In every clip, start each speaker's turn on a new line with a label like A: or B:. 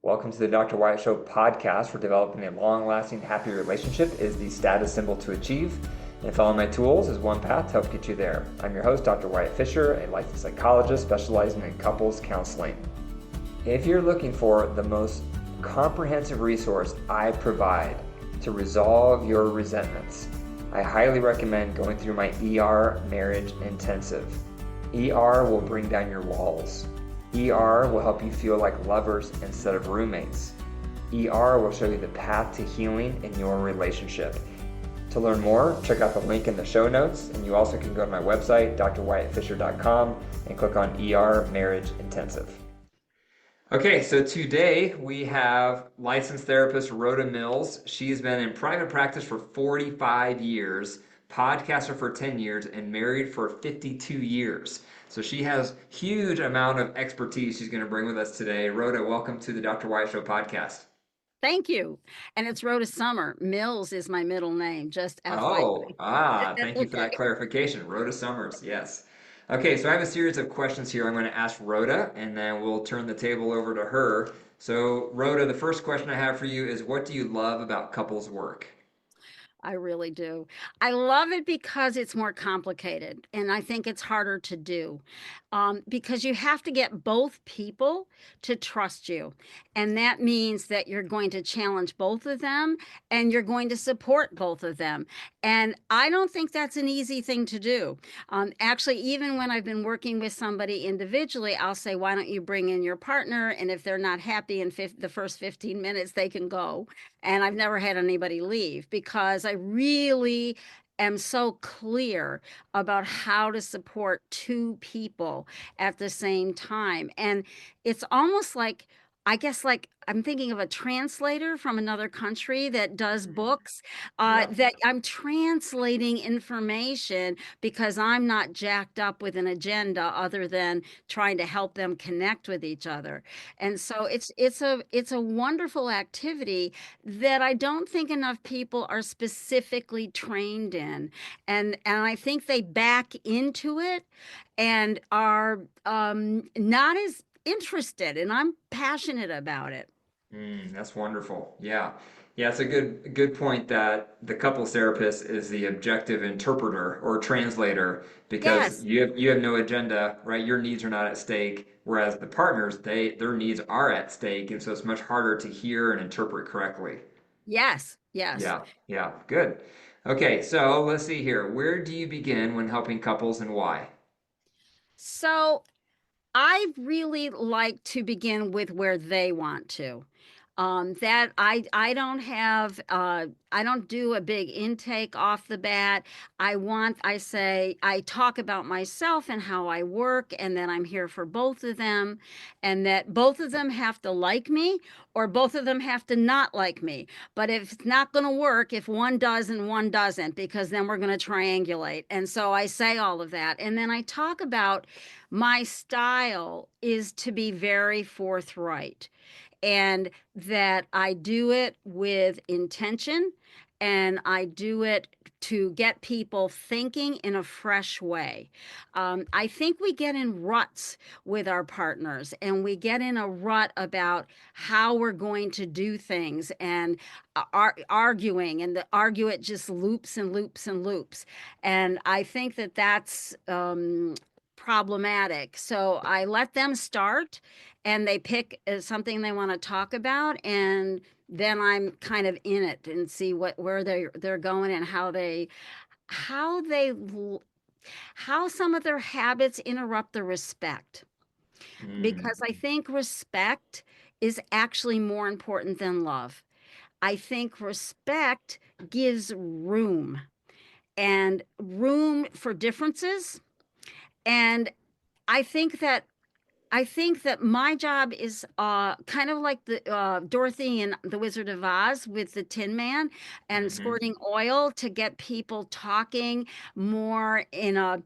A: Welcome to the Dr. Wyatt Show podcast for developing a long-lasting, happy relationship is the status symbol to achieve. And following my tools is one path to help get you there. I'm your host, Dr. Wyatt Fisher, a licensed psychologist specializing in couples counseling. If you're looking for the most comprehensive resource I provide to resolve your resentments, I highly recommend going through my ER Marriage Intensive. ER will bring down your walls. ER will help you feel like lovers instead of roommates. ER will show you the path to healing in your relationship. To learn more, check out the link in the show notes, and you also can go to my website, drwyattfisher.com, and click on ER Marriage Intensive. Okay, so today we have licensed therapist Rhoda Mills. She's been in private practice for 45 years, podcaster for 10 years, and married for 52 years. So she has huge amount of expertise she's going to bring with us today. Rhoda, welcome to the Dr. Wyatt Show podcast.
B: Thank you. And it's Rhoda Summer. Mills is my middle name, just FYI. That's
A: Thank you for that
B: okay.
A: clarification. Rhoda Summers, yes. Okay, so I have a series of questions here I'm going to ask Rhoda, and then we'll turn the table over to her. So, Rhoda, the first question I have for you is, what do you love about couples work?
B: I really do. I love it because it's more complicated and I think it's harder to do because you have to get both people to trust you. And that means that you're going to challenge both of them and you're going to support both of them. And I don't think that's an easy thing to do. Actually, even when I've been working with somebody individually, I'll say, why don't you bring in your partner? And if they're not happy in the first 15 minutes, they can go. And I've never had anybody leave because I really am so clear about how to support two people at the same time. And it's almost like, I guess, like I'm thinking of a translator from another country that does
A: Mhm.
B: books,
A: Yeah.
B: that I'm translating information because I'm not jacked up with an agenda other than trying to help them connect with each other. And so it's a wonderful activity that I don't think enough people are specifically trained in. And I think they back into it and are not as interested, and I'm passionate about it.
A: That's wonderful. Yeah. Yeah, it's a good point that the couples therapist is the objective interpreter or translator because
B: Yes,
A: you have no agenda, right? Your needs are not at stake, whereas the partners, their needs are at stake, and so it's much harder to hear and interpret correctly.
B: yes, yes.
A: Yeah, yeah, good. Okay, so let's see here. Where do you begin when helping couples and why?
B: So I really like to begin with where they want to. That I don't have I don't do a big intake off the bat. I say I talk about myself and how I work and that I'm here for both of them and that both of them have to like me or both of them have to not like me. But if it's not going to work if one does and one doesn't because then we're going to triangulate. And so I say all of that and then I talk about my style is to be very forthright and that I do it with intention and I do it to get people thinking in a fresh way. I think we get in ruts with our partners and we get in a rut about how we're going to do things and arguing, and the argue it just loops and loops and loops. And I think that that's problematic. So I let them start and they pick something they want to talk about and then I'm kind of in it and see what where they're going and how they how some of their habits interrupt the respect,
A: Mm,
B: because I think respect is actually more important than love. I think respect gives room and room for differences, and I think that I think that my job is kind of like the Dorothy in The Wizard of Oz with the Tin Man and
A: hmm.
B: squirting oil to get people talking more in a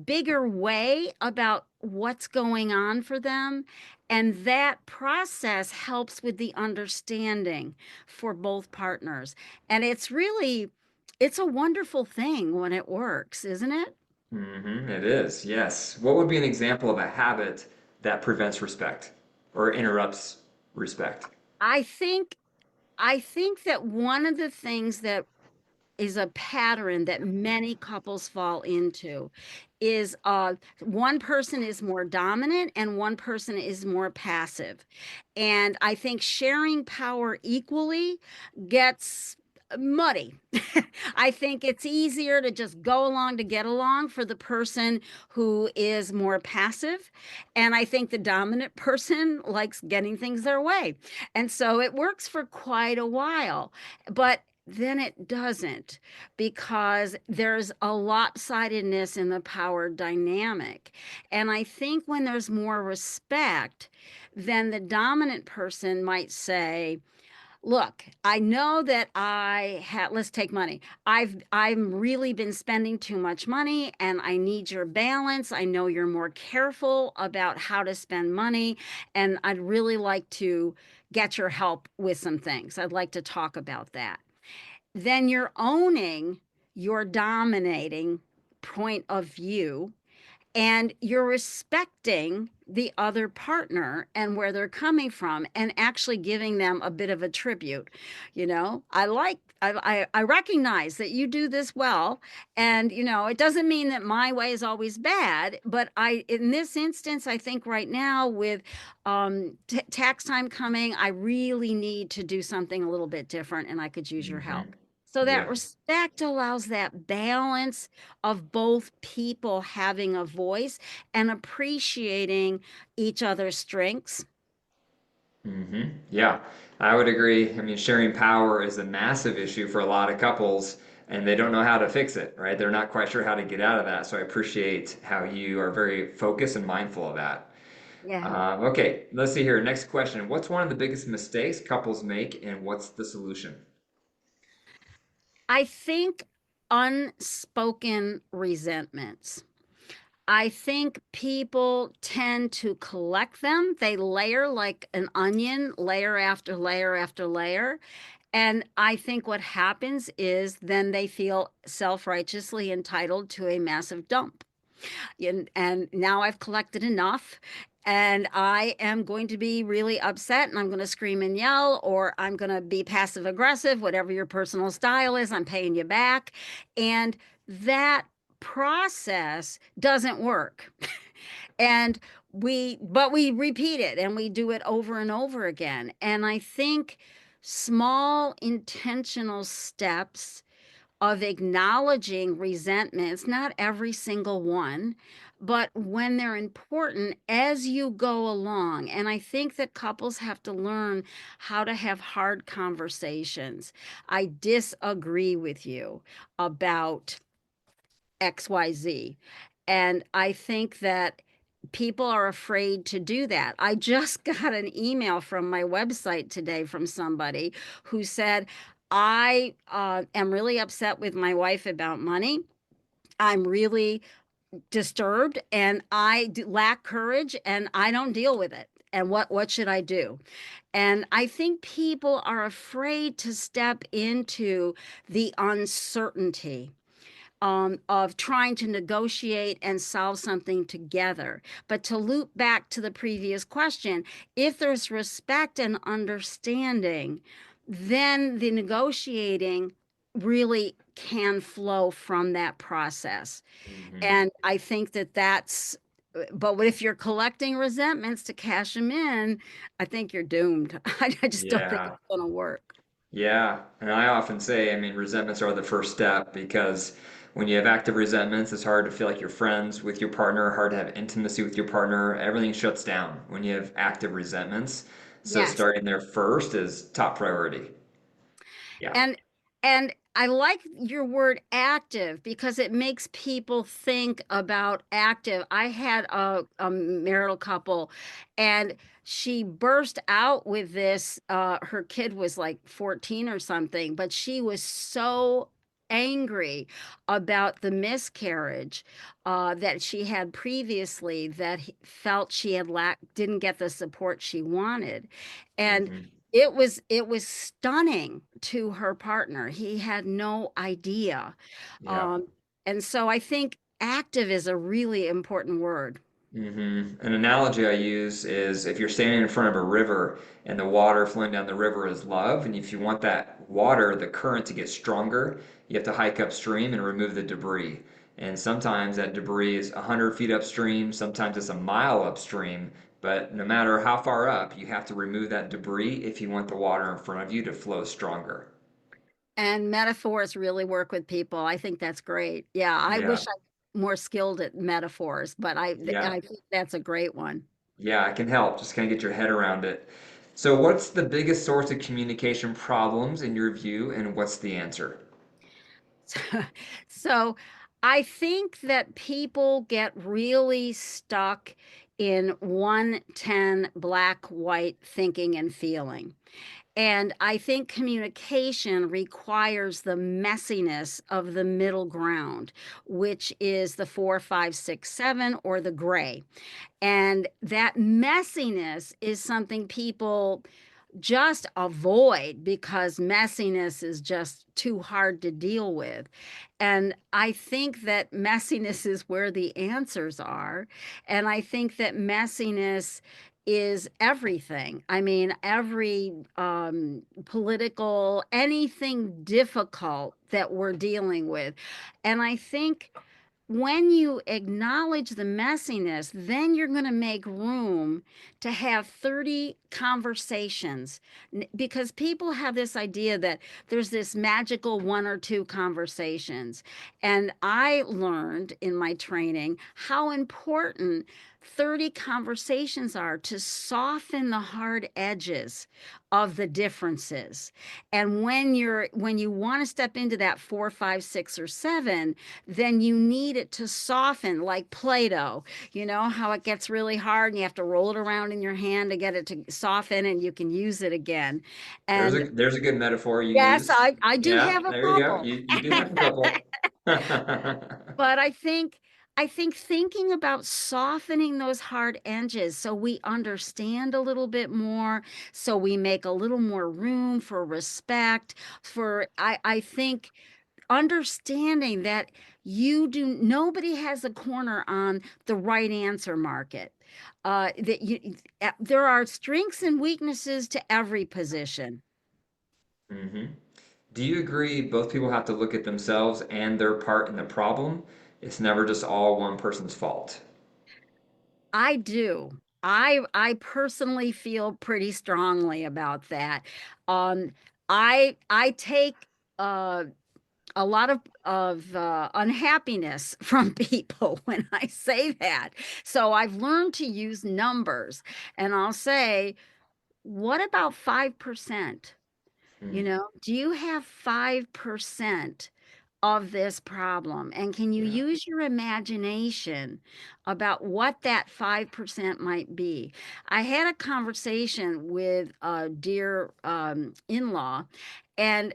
B: bigger way about what's going on for them. And that process helps with the understanding for both partners. And it's a wonderful thing when it works, isn't it?
A: It is, yes. What would be an example of a habit that prevents respect or interrupts respect?
B: I think I think that one of the things that is a pattern that many couples fall into is one person is more dominant and one person is more passive. And I think sharing power equally gets muddy. I think it's easier to just go along to get along for the person who is more passive. And I think the dominant person likes getting things their way. And so it works for quite a while. But then it doesn't, because there's a lopsidedness in the power dynamic. And I think when there's more respect, then the dominant person might say, look, I know that I had, let's take money. I'm really been spending too much money and I need your balance. I know you're more careful about how to spend money, and I'd really like to get your help with some things. I'd like to talk about that. Then you're owning your dominating point of view, and you're respecting the other partner and where they're coming from, and actually giving them a bit of a tribute. I recognize that you do this well, and it doesn't mean that my way is always bad, but in this instance, I think right now with tax time coming, I really need to do something a little bit different, and I could use your
A: Hmm.
B: help. So that
A: Yeah.
B: respect allows that balance of both people having a voice and appreciating each other's strengths.
A: Yeah, I would agree. I mean, sharing power is a massive issue for a lot of couples, and they don't know how to fix it, right? They're not quite sure how to get out of that. So I appreciate how you are very focused and mindful of that.
B: Yeah.
A: Okay, let's see here. Next question. What's one of the biggest mistakes couples make, and what's the solution?
B: I think unspoken resentments. I think people tend to collect them. They layer like an onion, layer after layer after layer. And I think what happens is then they feel self-righteously entitled to a massive dump. And now I've collected enough, and I am going to be really upset, and I'm going to scream and yell, or I'm going to be passive aggressive, whatever your personal style is, I'm paying you back. And that process doesn't work. And we repeat it and we do it over and over again. And I think small intentional steps of acknowledging resentments, not every single one, but when they're important as you go along. And I think that couples have to learn how to have hard conversations. I disagree with you about XYZ. And I think that people are afraid to do that. I just got an email from my website today from somebody who said, I am really upset with my wife about money. I'm really disturbed and lack courage and I don't deal with it. And what should I do? And I think people are afraid to step into the uncertainty of trying to negotiate and solve something together. But to loop back to the previous question, if there's respect and understanding, then the negotiating really can flow from that process.
A: Hmm.
B: And I think that but if you're collecting resentments to cash them in, I think you're doomed. I just don't think
A: Yeah.
B: it's going to work.
A: Yeah, and I often say, I mean, resentments are the first step because when you have active resentments, it's hard to feel like you're friends with your partner, hard to have intimacy with your partner. Everything shuts down when you have active resentments. So
B: Yes.
A: starting there first is top priority. Yeah.
B: And and I like your word active because it makes people think about active. I had a marital couple, and she burst out with this. Her kid was like 14 or something, but she was so angry about the miscarriage that she had previously, that he felt she had didn't get the support she wanted. And
A: Hmm.
B: it was stunning to her partner. He had no idea.
A: Yeah.
B: Um, and so I think active is a really important word.
A: An analogy I use is if you're standing in front of a river and the water flowing down the river is love, and if you want that water, the current to get stronger, you have to hike upstream and remove the debris. And sometimes that debris is 100 feet upstream, sometimes it's a mile upstream, but no matter how far up, you have to remove that debris if you want the water in front of you to flow stronger.
B: And metaphors really work with people. I think that's great. Yeah, I
A: Yeah,
B: wish I more skilled at metaphors, but
A: yeah,
B: I think that's a great one.
A: yeah, I can help. Just kind of get your head around it. So, what's the biggest source of communication problems in your view, and what's the answer?
B: So I think that people get really stuck in 110 black, white thinking and feeling. And I think communication requires the messiness of the middle ground, which is the 4, 5, 6, 7 or the gray. And that messiness is something people just avoid because messiness is just too hard to deal with. And I think that messiness is where the answers are. And I think that messiness is everything. I mean, every political, anything difficult that we're dealing with. And I think when you acknowledge the messiness, then you're going to make room to have 30 conversations because people have this idea that there's this magical one or two conversations. And I learned in my training how important 30 conversations are to soften the hard edges of the differences. And when you want to step into that 4, 5, 6, or 7, then you need it to soften like Play-Doh. You know how it gets really hard and you have to roll it around in your hand to get it to soften and you can use it again. And
A: There's a good metaphor you
B: yes,
A: used.
B: I do
A: Yeah,
B: have a
A: there you go.
B: couple.
A: You do have a couple.
B: But I think thinking about softening those hard edges so we understand a little bit more, so we make a little more room for respect, for I think understanding that you do nobody has a corner on the right answer market. That you there are strengths and weaknesses to every position.
A: hmm Do you agree both people have to look at themselves and their part in the problem? It's never just all one person's fault.
B: I do. I personally feel pretty strongly about that. Um, I take uh, a lot of unhappiness from people when I say that. So I've learned to use numbers, and I'll say, "What about 5%? You
A: Hmm.
B: know, do you have 5% of this problem? And can you
A: Yeah.
B: use your imagination about what that 5% might be?" I had a conversation with a dear in-law, and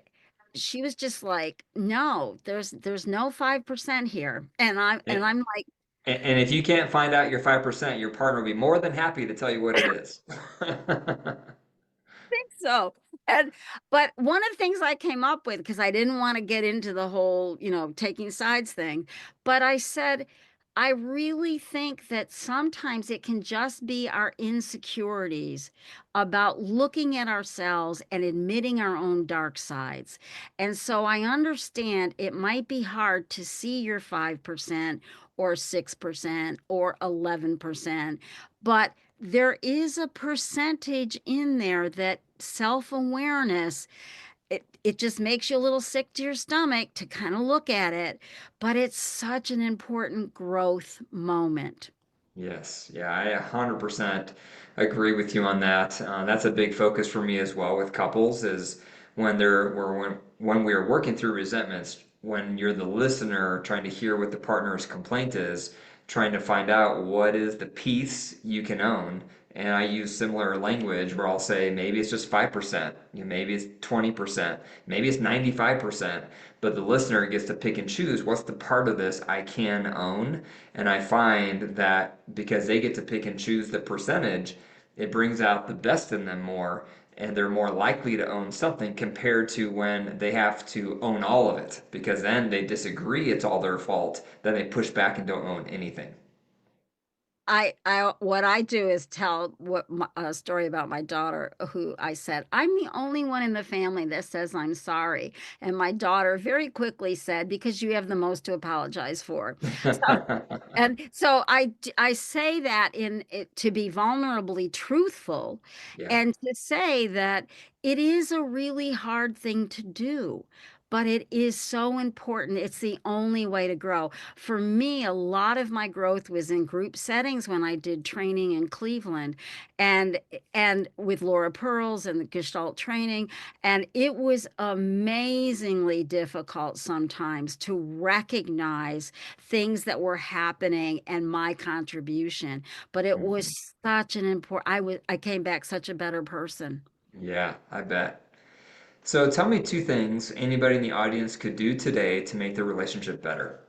B: she was just like, "No, there's no 5% here." And
A: And,
B: I'm like,
A: and if you can't find out your 5%, your partner will be more than happy to tell you what it is.
B: so and but one of the things I came up with, because I didn't want to get into the whole, taking sides thing, but I said, I really think that sometimes it can just be our insecurities about looking at ourselves and admitting our own dark sides. And so I understand it might be hard to see your 5% or 6% or 11%, but there is a percentage in there that self-awareness, it just makes you a little sick to your stomach to kind of look at it, but it's such an important growth moment.
A: Yes, yeah, I 100% agree with you on that. That's a big focus for me as well with couples is when we are working through resentments, when you're the listener trying to hear what the partner's complaint is, trying to find out what is the piece you can own. And I use similar language where I'll say maybe it's just 5%, maybe it's 20%, maybe it's 95%, but the listener gets to pick and choose what's the part of this I can own. And I find that because they get to pick and choose the percentage, it brings out the best in them more, and they're more likely to own something compared to when they have to own all of it, because then they disagree it's all their fault, then they push back and don't own anything.
B: what I do is tell a story about my daughter, who I said, I'm the only one in the family that says I'm sorry. And my daughter very quickly said, because you have the most to apologize for. So, and so I say that in it to be vulnerably truthful,
A: Yeah.
B: and to say that it is a really hard thing to do, but it is so important. It's the only way to grow. For me, a lot of my growth was in group settings when I did training in Cleveland, and with Laura Pearls and the Gestalt training, and it was amazingly difficult sometimes to recognize things that were happening and my contribution. But it
A: Mhm.
B: was such an important, I came back such a better person.
A: Yeah, I bet. So tell me two things anybody in the audience could do today to make their relationship better.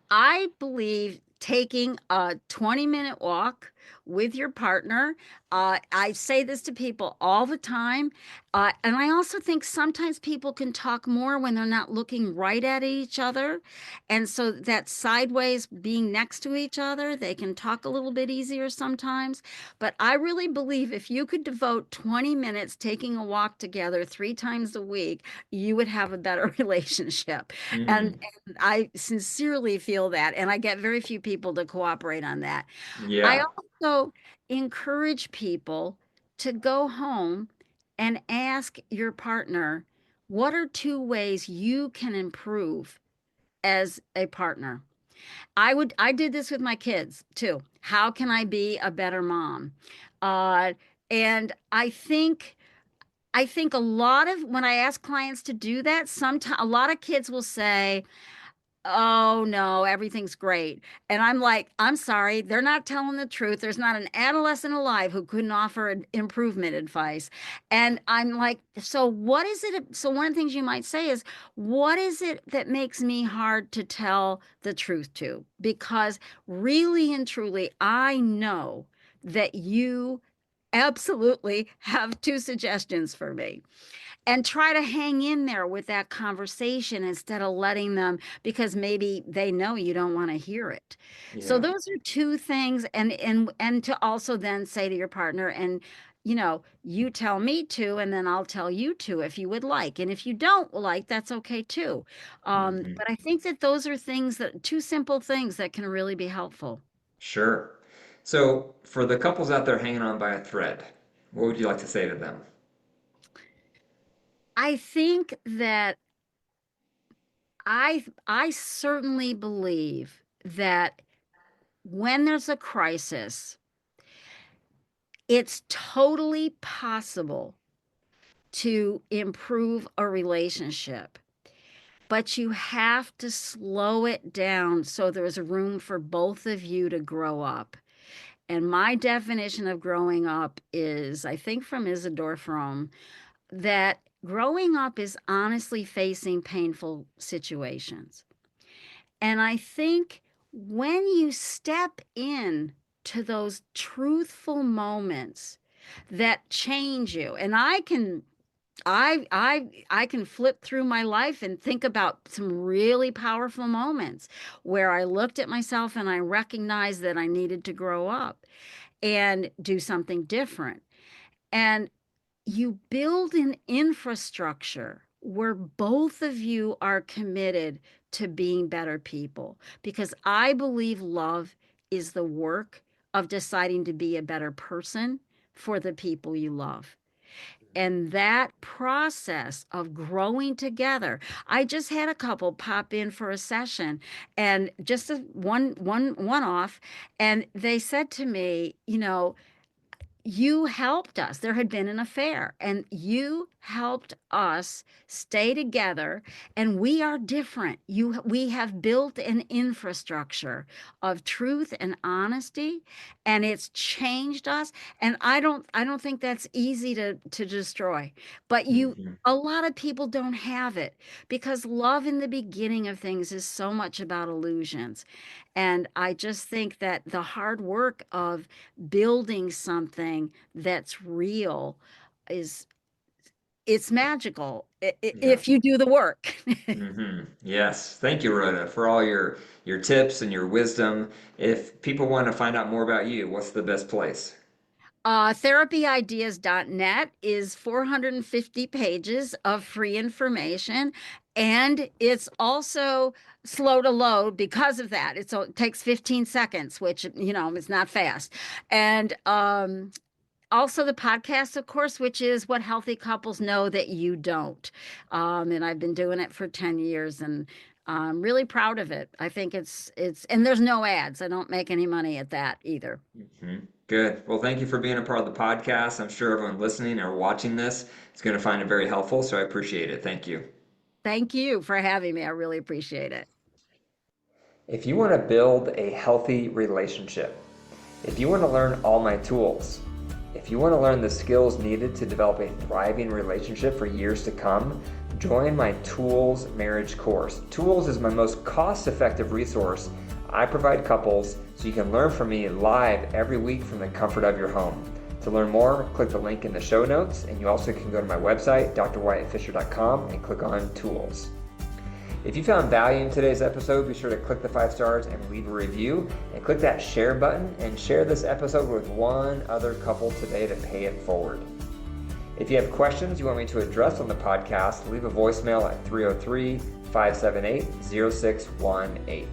B: I believe taking a 20-minute walk with your partner. I say this to people all the time. And I also think sometimes people can talk more when they're not looking right at each other. And so that sideways being next to each other, they can talk a little bit easier sometimes. But I really believe if you could devote 20 minutes taking a walk together 3 times a week, you would have a better relationship. And
A: Mm,
B: I sincerely feel that, and I get very few people to cooperate on that. I
A: yeah.
B: also encourage people to go home and ask your partner, what are 2 ways you can improve as a partner? I did this with my kids too. How can I be a better mom? Uh, and I think a lot of when I ask clients to do that, sometimes a lot of kids will say, oh no, everything's great. And I'm like, I'm sorry, they're not telling the truth. There's not an adolescent alive who couldn't offer an improvement advice. And I'm like, so what is it? So one of the things you might say is, what is it that makes me hard to tell the truth to? Because really and truly, I know that you absolutely have 2 suggestions for me, and try to hang in there with that conversation instead of letting them, because maybe they know you don't want to hear it. So
A: Yeah.
B: those are 2 things. And to also then say to your partner, and you tell me to, and then I'll tell you to, if you would like. And if you don't like, that's okay too.
A: Hmm.
B: But I think that those are things, that 2 simple things that can really be helpful.
A: Sure. So for the couples out there hanging on by a thread, what would you like to say to them?
B: I think that I certainly believe that when there's a crisis, it's totally possible to improve a relationship, but you have to slow it down so there's room for both of you to grow up. And my definition of growing up is, I think from Isidore Fromm, that growing up is honestly facing painful situations. And I think when you step in to those truthful moments that change you, and I can flip through my life and think about some really powerful moments where I looked at myself and I recognized that I needed to grow up and do something different. And you build an infrastructure where both of you are committed to being better people, because I believe love is the work of deciding to be a better person for the people you love. And that process of growing together, I just had a couple pop in for a session, and just a one off, and they said to me, you helped us. There had been an affair, and you helped us stay together. And we are different. We have built an infrastructure of truth and honesty, and it's changed us. And I don't think that's easy to destroy. But
A: Hmm.
B: a lot of people don't have it, because love in the beginning of things is so much about illusions. And I just think that the hard work of building something that's real is it's magical
A: Yeah.
B: if you do the work.
A: Yes. Thank you, Rhoda, for all your tips and your wisdom. If people want to find out more about you, what's the best place?
B: Therapyideas.net is 450 pages of free information, and it's also slow to load because of that. It takes 15 seconds, which, is not fast. And also the podcast, of course, which is what healthy couples know that you don't. And I've been doing it for 10 years, and I'm really proud of it. I think and there's no ads. I don't make any money at that either.
A: Good. Well, thank you for being a part of the podcast. I'm sure everyone listening or watching this is going to find it very helpful, so I appreciate it. Thank you.
B: Thank you for having me. I really appreciate it.
A: If you want to build a healthy relationship, if you want to learn all my tools, if you want to learn the skills needed to develop a thriving relationship for years to come, join my Tools Marriage course. Tools is my most cost-effective resource I provide couples so you can learn from me live every week from the comfort of your home. To learn more, click the link in the show notes, and you also can go to my website, drwyattfisher.com, and click on Tools. If you found value in today's episode, be sure to click the 5 stars and leave a review, and click that share button and share this episode with one other couple today to pay it forward. If you have questions you want me to address on the podcast, leave a voicemail at 303-578-0618.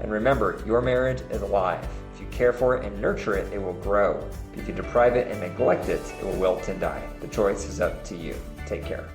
A: And remember, your marriage is alive. If you care for it and nurture it, it will grow. If you deprive it and neglect it, it will wilt and die. The choice is up to you. Take care.